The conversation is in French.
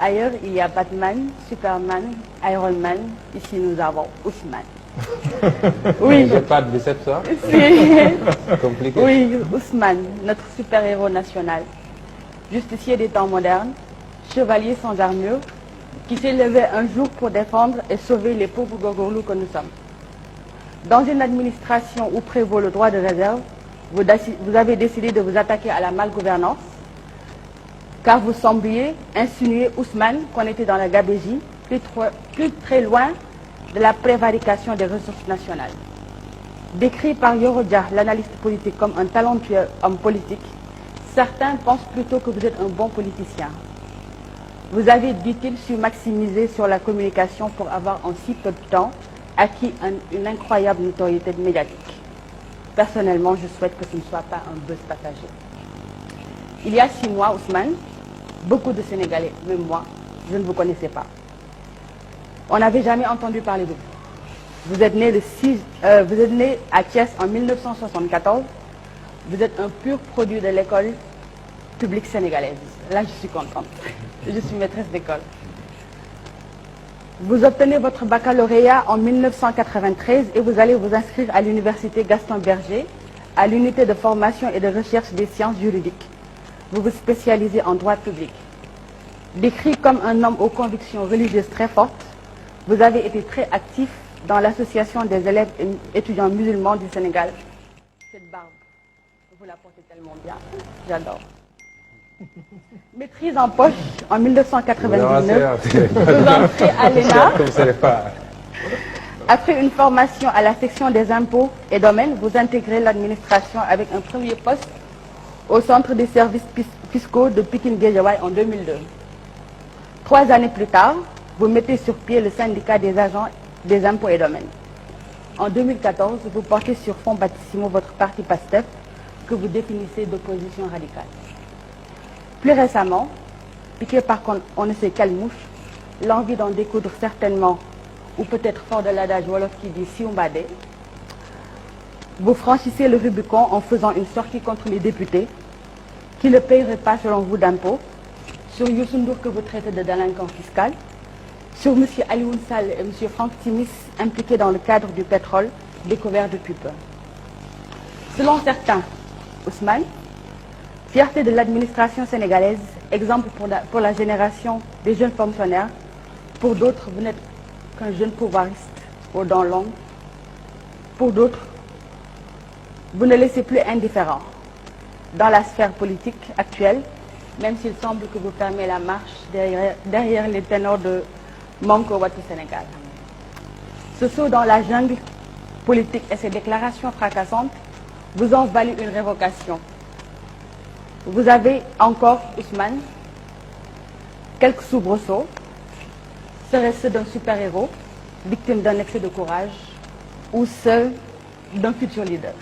Ailleurs, il y a Batman, Superman, Iron Man. Ici, nous avons Ousmane. Oui. J'ai pas de biceps, ça. C'est compliqué. Oui, Ousmane, notre super-héros national. Justicier des temps modernes, chevalier sans armure, qui s'est levé un jour pour défendre et sauver les pauvres Gogorlous que nous sommes. Dans une administration où prévaut le droit de réserve, vous avez décidé de vous attaquer à la malgouvernance, car vous sembliez insinuer Ousmane qu'on était dans la gabégie, plus très loin de la prévarication des ressources nationales. Décrit par Yoro Dia, l'analyste politique, comme un talentueux homme politique, certains pensent plutôt que vous êtes un bon politicien. Vous avez, dit-il, su maximiser sur la communication pour avoir en si peu de temps acquis une incroyable notoriété médiatique. Personnellement, je souhaite que ce ne soit pas un buzz passager. Il y a 6 mois, Ousmane, beaucoup de Sénégalais, même moi, je ne vous connaissais pas. On n'avait jamais entendu parler de vous. Vous êtes né à Thiès en 1974. Vous êtes un pur produit de l'école publique sénégalaise. Là, je suis contente. Je suis maîtresse d'école. Vous obtenez votre baccalauréat en 1993 et vous allez vous inscrire à l'université Gaston Berger, à l'unité de formation et de recherche des sciences juridiques. Vous vous spécialisez en droit public. Décrit comme un homme aux convictions religieuses très fortes, vous avez été très actif dans l'association des élèves et étudiants musulmans du Sénégal. Cette barbe, vous la portez tellement bien, j'adore. Maîtrise en poche en 1999, vous entrez à l'ENA. Après une formation à la section des impôts et domaines, vous intégrez l'administration avec un premier poste au centre des services fiscaux de Pikine-Guédiawaye en 2002. 3 années plus tard, vous mettez sur pied le syndicat des agents des impôts et domaines. En 2014, vous portez sur fond baptismaux votre parti PASTEF que vous définissez d'opposition radicale. Plus récemment, piqué par on ne sait quelle mouche, l'envie d'en découdre certainement, ou peut-être fort de l'adage wolof qui dit Siumbade, vous franchissez le Rubicon en faisant une sortie contre les députés qui ne paieraient pas selon vous d'impôts, sur Youssou Ndour que vous traitez de délinquant fiscal, sur M. Alioune Sall et M. Franck Timis impliqués dans le cadre du pétrole découvert depuis peu. Selon certains, Ousmane, fierté de l'administration sénégalaise, exemple pour la génération des jeunes fonctionnaires, pour d'autres, vous n'êtes qu'un jeune pouvoiriste aux dents longues, pour d'autres, vous ne laissez plus indifférent dans la sphère politique actuelle, même s'il semble que vous fermez la marche derrière les ténors de Manko Watu Sénégal. Ce saut dans la jungle politique et ces déclarations fracassantes vous ont valu une révocation. Vous avez encore, Ousmane, quelques soubresauts, seraient-ce ceux d'un super-héros, victime d'un excès de courage, ou ceux d'un futur leader?